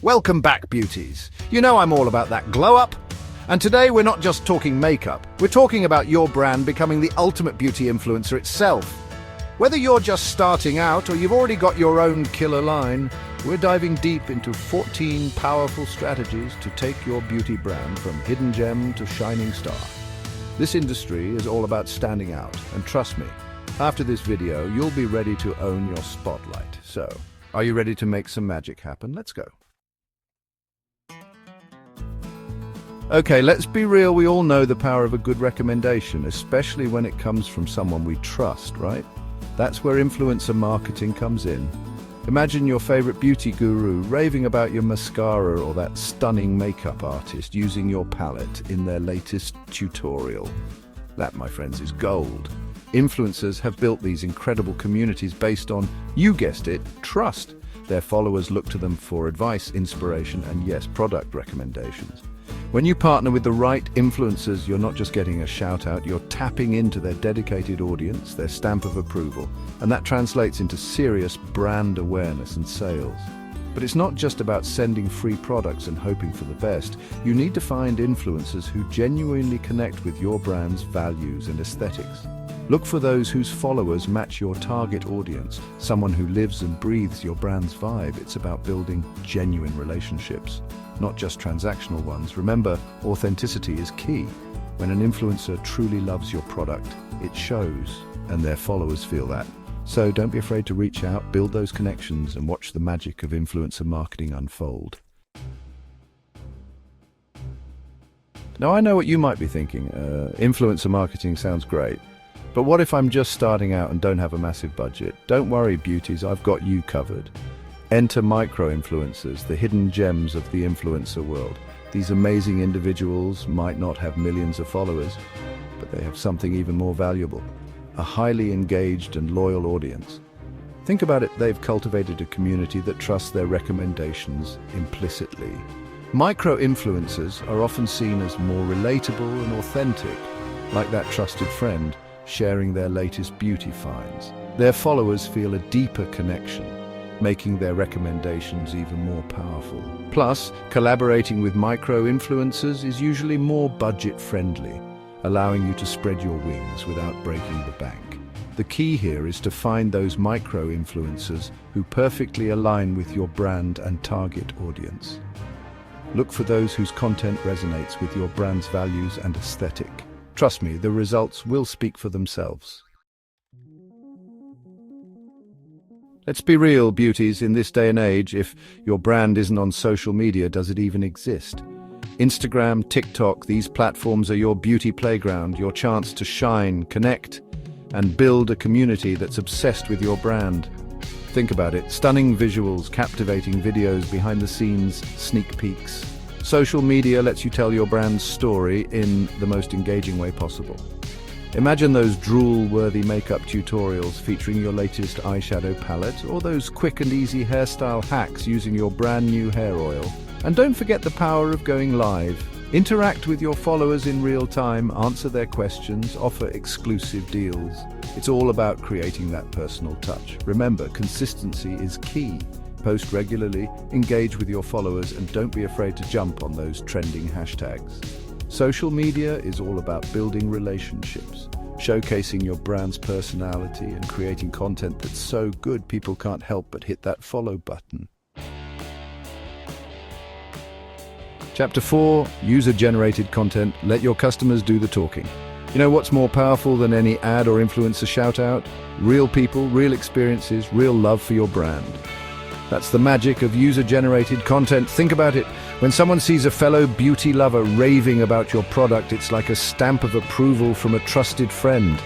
Welcome back, beauties. You know I'm all about that glow up. And today we're not just talking makeup, we're talking about your brand becoming the ultimate beauty influencer itself. Whether you're just starting out or you've already got your own killer line, we're diving deep into 14 powerful strategies to take your beauty brand from hidden gem to shining star. This industry is all about standing out, and trust me, after this video, you'll be ready to own your spotlight. So, are you ready to make some magic happen? Let's go. Okay, let's be real, we all know the power of a good recommendation, especially when it comes from someone we trust, right? That's where influencer marketing comes in. Imagine your favorite beauty guru raving about your mascara or that stunning makeup artist using your palette in their latest tutorial. That, my friends, is gold. Influencers have built these incredible communities based on, you guessed it, trust. Their followers look to them for advice, inspiration, and yes, product recommendations. When you partner with the right influencers, you're not just getting a shout out, you're tapping into their dedicated audience, their stamp of approval, and that translates into serious brand awareness and sales. But it's not just about sending free products and hoping for the best. You need to find influencers who genuinely connect with your brand's values and aesthetics. Look for those whose followers match your target audience, someone who lives and breathes your brand's vibe. It's about building genuine relationships, not just transactional ones. Remember, authenticity is key. When an influencer truly loves your product, it shows, and their followers feel that. So don't be afraid to reach out, build those connections, and watch the magic of influencer marketing unfold. Now, I know what you might be thinking. Influencer marketing sounds great. But what if I'm just starting out and don't have a massive budget? Don't worry, beauties, I've got you covered. Enter micro-influencers, the hidden gems of the influencer world. These amazing individuals might not have millions of followers, but they have something even more valuable: a highly engaged and loyal audience. Think about it, they've cultivated a community that trusts their recommendations implicitly. Micro-influencers are often seen as more relatable and authentic, like that trusted friend sharing their latest beauty finds. Their followers feel a deeper connection, making their recommendations even more powerful. Plus, collaborating with micro-influencers is usually more budget-friendly, allowing you to spread your wings without breaking the bank. The key here is to find those micro-influencers who perfectly align with your brand and target audience. Look for those whose content resonates with your brand's values and aesthetic. Trust me, the results will speak for themselves. Let's be real, beauties, in this day and age, if your brand isn't on social media, does it even exist? Instagram, TikTok, these platforms are your beauty playground, your chance to shine, connect, and build a community that's obsessed with your brand. Think about it, stunning visuals, captivating videos, behind the scenes, sneak peeks. Social media lets you tell your brand's story in the most engaging way possible. Imagine those drool-worthy makeup tutorials featuring your latest eyeshadow palette, or those quick and easy hairstyle hacks using your brand new hair oil. And don't forget the power of going live. Interact with your followers in real time, answer their questions, offer exclusive deals. It's all about creating that personal touch. Remember, consistency is key. Post regularly, engage with your followers, and don't be afraid to jump on those trending hashtags. Social media is all about building relationships, showcasing your brand's personality, and creating content that's so good people can't help but hit that follow button. Chapter 4, User-Generated Content. Let your customers do the talking. You know what's more powerful than any ad or influencer shout-out? Real people, real experiences, real love for your brand. That's the magic of user-generated content. Think about it. When someone sees a fellow beauty lover raving about your product, it's like a stamp of approval from a trusted friend.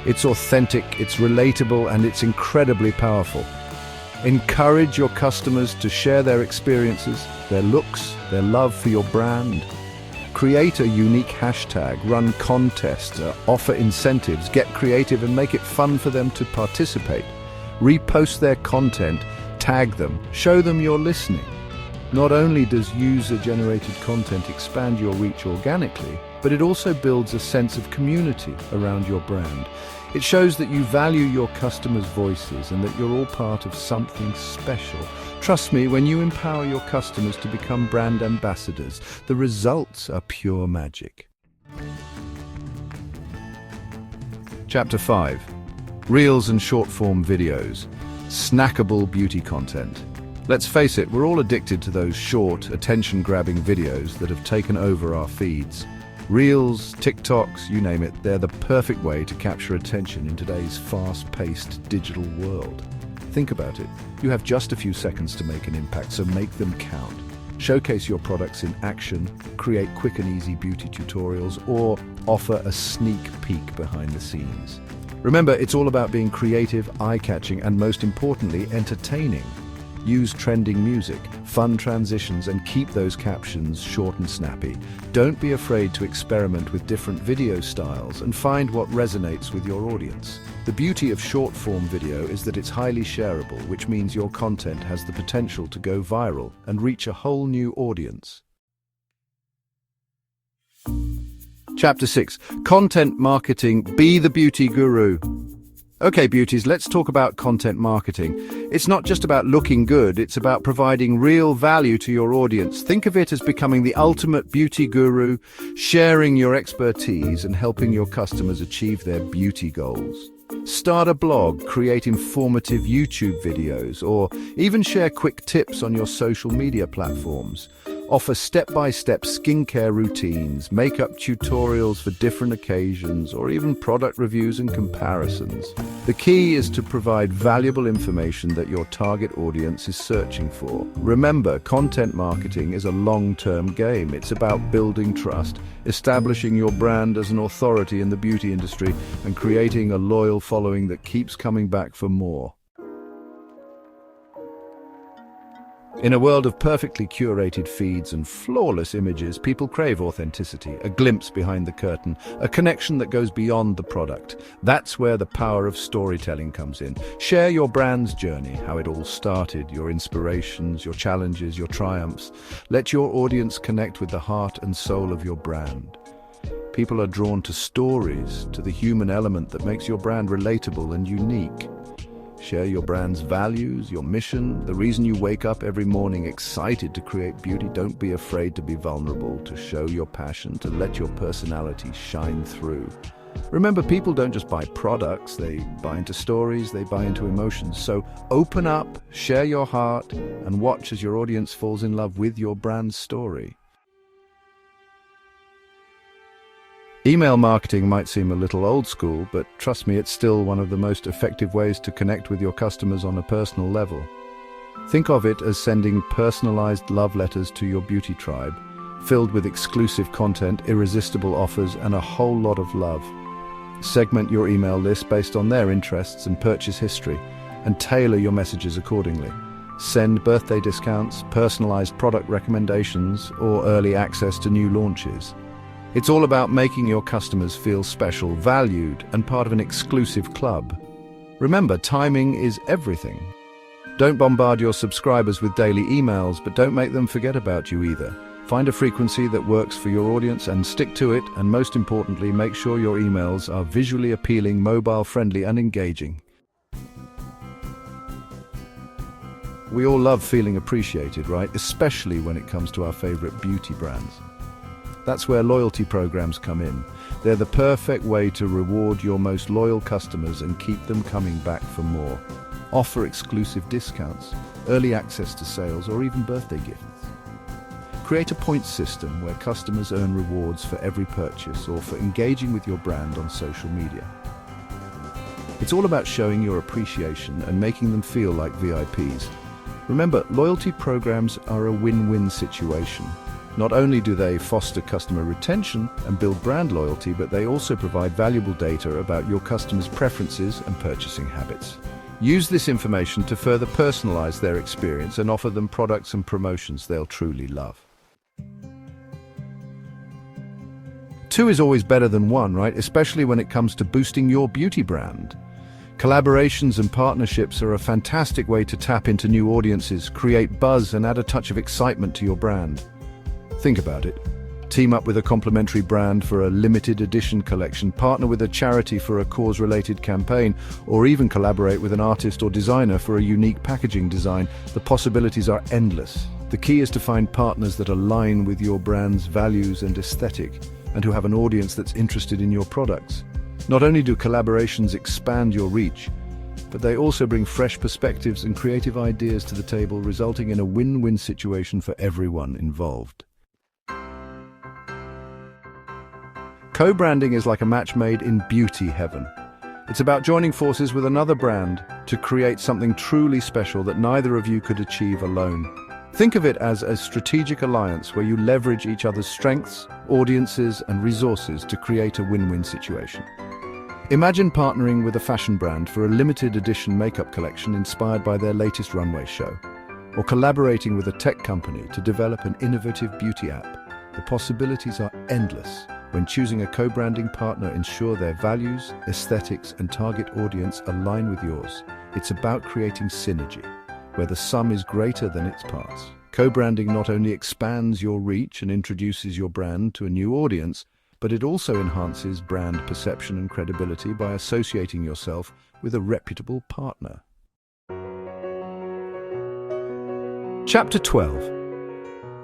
It's authentic, it's relatable, and it's incredibly powerful. Encourage your customers to share their experiences, their looks, their love for your brand. Create a unique hashtag, run contests, offer incentives, get creative, and make it fun for them to participate. Repost their content, tag them, show them you're listening. Not only does user-generated content expand your reach organically, but it also builds a sense of community around your brand. It shows that you value your customers' voices and that you're all part of something special. Trust me, when you empower your customers to become brand ambassadors, the results are pure magic. Chapter 5. Reels and short-form videos. Snackable beauty content. Let's face it, we're all addicted to those short, attention-grabbing videos that have taken over our feeds. Reels, TikToks, you name it, they're the perfect way to capture attention in today's fast-paced digital world. Think about it. You have just a few seconds to make an impact, so make them count. Showcase your products in action, create quick and easy beauty tutorials, or offer a sneak peek behind the scenes. Remember, it's all about being creative, eye-catching, and most importantly, entertaining. Use trending music, fun transitions, and keep those captions short and snappy. Don't be afraid to experiment with different video styles and find what resonates with your audience. The beauty of short-form video is that it's highly shareable, which means your content has the potential to go viral and reach a whole new audience. Chapter 6. Content Marketing. Be the Beauty Guru. Okay, beauties, let's talk about content marketing. It's not just about looking good, it's about providing real value to your audience. Think of it as becoming the ultimate beauty guru, sharing your expertise and helping your customers achieve their beauty goals. Start a blog, create informative YouTube videos, or even share quick tips on your social media platforms. Offer step-by-step skincare routines, makeup tutorials for different occasions, or even product reviews and comparisons. The key is to provide valuable information that your target audience is searching for. Remember, content marketing is a long-term game. It's about building trust, establishing your brand as an authority in the beauty industry, and creating a loyal following that keeps coming back for more. In a world of perfectly curated feeds and flawless images, people crave authenticity, a glimpse behind the curtain, a connection that goes beyond the product. That's where the power of storytelling comes in. Share your brand's journey, how it all started, your inspirations, your challenges, your triumphs. Let your audience connect with the heart and soul of your brand. People are drawn to stories, to the human element that makes your brand relatable and unique. Share your brand's values, your mission, the reason you wake up every morning excited to create beauty. Don't be afraid to be vulnerable, to show your passion, to let your personality shine through. Remember, people don't just buy products, they buy into stories, they buy into emotions. So open up, share your heart, and watch as your audience falls in love with your brand's story. Email marketing might seem a little old school, but trust me, it's still one of the most effective ways to connect with your customers on a personal level. Think of it as sending personalized love letters to your beauty tribe, filled with exclusive content, irresistible offers, and a whole lot of love. Segment your email list based on their interests and purchase history, and tailor your messages accordingly. Send birthday discounts, personalized product recommendations, or early access to new launches. It's all about making your customers feel special, valued, and part of an exclusive club. Remember, timing is everything. Don't bombard your subscribers with daily emails, but don't make them forget about you either. Find a frequency that works for your audience and stick to it, and most importantly, make sure your emails are visually appealing, mobile-friendly, and engaging. We all love feeling appreciated, right? Especially when it comes to our favorite beauty brands. That's where loyalty programs come in. They're the perfect way to reward your most loyal customers and keep them coming back for more. Offer exclusive discounts, early access to sales, or even birthday gifts. Create a points system where customers earn rewards for every purchase or for engaging with your brand on social media. It's all about showing your appreciation and making them feel like VIPs. Remember, loyalty programs are a win-win situation. Not only do they foster customer retention and build brand loyalty, but they also provide valuable data about your customers' preferences and purchasing habits. Use this information to further personalize their experience and offer them products and promotions they'll truly love. 2 is always better than 1, right? Especially when it comes to boosting your beauty brand. Collaborations and partnerships are a fantastic way to tap into new audiences, create buzz, and add a touch of excitement to your brand. Think about it. Team up with a complimentary brand for a limited edition collection, partner with a charity for a cause-related campaign, or even collaborate with an artist or designer for a unique packaging design. The possibilities are endless. The key is to find partners that align with your brand's values and aesthetic, and who have an audience that's interested in your products. Not only do collaborations expand your reach, but they also bring fresh perspectives and creative ideas to the table, resulting in a win-win situation for everyone involved. Co-branding is like a match made in beauty heaven. It's about joining forces with another brand to create something truly special that neither of you could achieve alone. Think of it as a strategic alliance where you leverage each other's strengths, audiences, and resources to create a win-win situation. Imagine partnering with a fashion brand for a limited edition makeup collection inspired by their latest runway show, or collaborating with a tech company to develop an innovative beauty app. The possibilities are endless. When choosing a co-branding partner, ensure their values, aesthetics, and target audience align with yours. It's about creating synergy, where the sum is greater than its parts. Co-branding not only expands your reach and introduces your brand to a new audience, but it also enhances brand perception and credibility by associating yourself with a reputable partner. Chapter 12.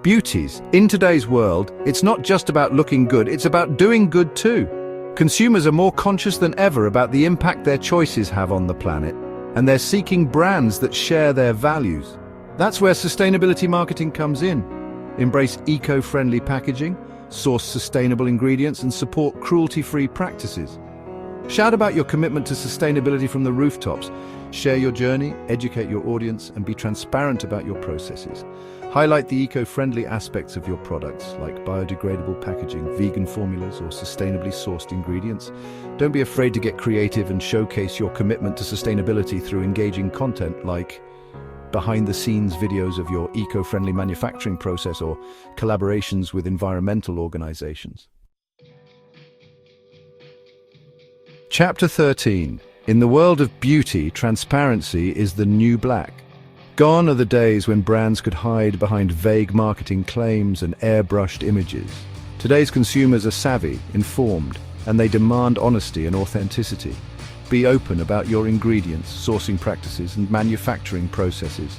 Beauties. In today's world, it's not just about looking good, it's about doing good too. Consumers are more conscious than ever about the impact their choices have on the planet, and they're seeking brands that share their values. That's where sustainability marketing comes in. Embrace eco-friendly packaging, source sustainable ingredients, and support cruelty-free practices. Shout about your commitment to sustainability from the rooftops. Share your journey, educate your audience, and be transparent about your processes. Highlight the eco-friendly aspects of your products, like biodegradable packaging, vegan formulas, or sustainably sourced ingredients. Don't be afraid to get creative and showcase your commitment to sustainability through engaging content like behind-the-scenes videos of your eco-friendly manufacturing process or collaborations with environmental organizations. Chapter 13. In the world of beauty, transparency is the new black. Gone are the days when brands could hide behind vague marketing claims and airbrushed images. Today's consumers are savvy, informed, and they demand honesty and authenticity. Be open about your ingredients, sourcing practices, and manufacturing processes.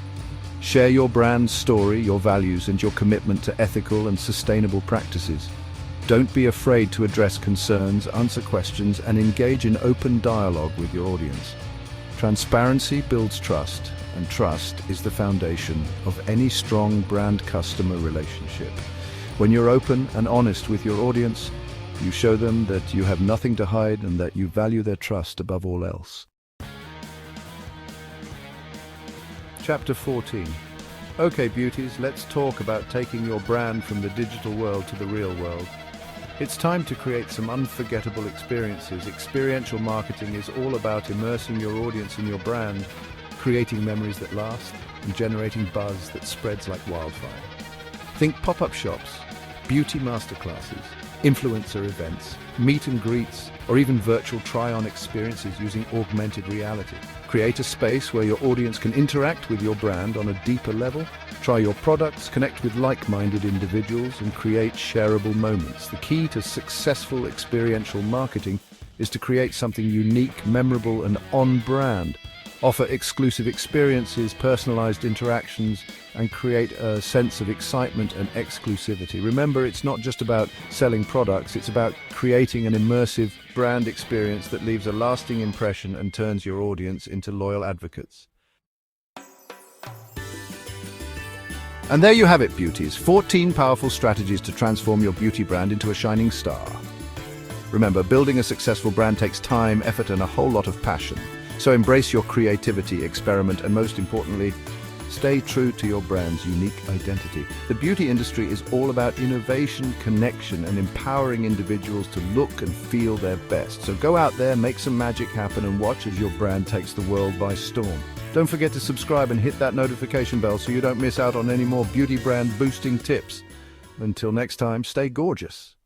Share your brand's story, your values, and your commitment to ethical and sustainable practices. Don't be afraid to address concerns, answer questions, and engage in open dialogue with your audience. Transparency builds trust, and trust is the foundation of any strong brand-customer relationship. When you're open and honest with your audience, you show them that you have nothing to hide and that you value their trust above all else. Chapter 14. Okay, beauties, let's talk about taking your brand from the digital world to the real world. It's time to create some unforgettable experiences. Experiential marketing is all about immersing your audience in your brand, creating memories that last, and generating buzz that spreads like wildfire. Think pop-up shops, beauty masterclasses, influencer events, meet and greets, or even virtual try-on experiences using augmented reality. Create a space where your audience can interact with your brand on a deeper level, try your products, connect with like-minded individuals, and create shareable moments. The key to successful experiential marketing is to create something unique, memorable, and on-brand. Offer exclusive experiences, personalized interactions, and create a sense of excitement and exclusivity. Remember, it's not just about selling products, it's about creating an immersive brand experience that leaves a lasting impression and turns your audience into loyal advocates. And there you have it, beauties. 14 powerful strategies to transform your beauty brand into a shining star. Remember, building a successful brand takes time, effort, and a whole lot of passion. So embrace your creativity, experiment, and most importantly, stay true to your brand's unique identity. The beauty industry is all about innovation, connection, and empowering individuals to look and feel their best. So go out there, make some magic happen, and watch as your brand takes the world by storm. Don't forget to subscribe and hit that notification bell so you don't miss out on any more beauty brand boosting tips. Until next time, stay gorgeous.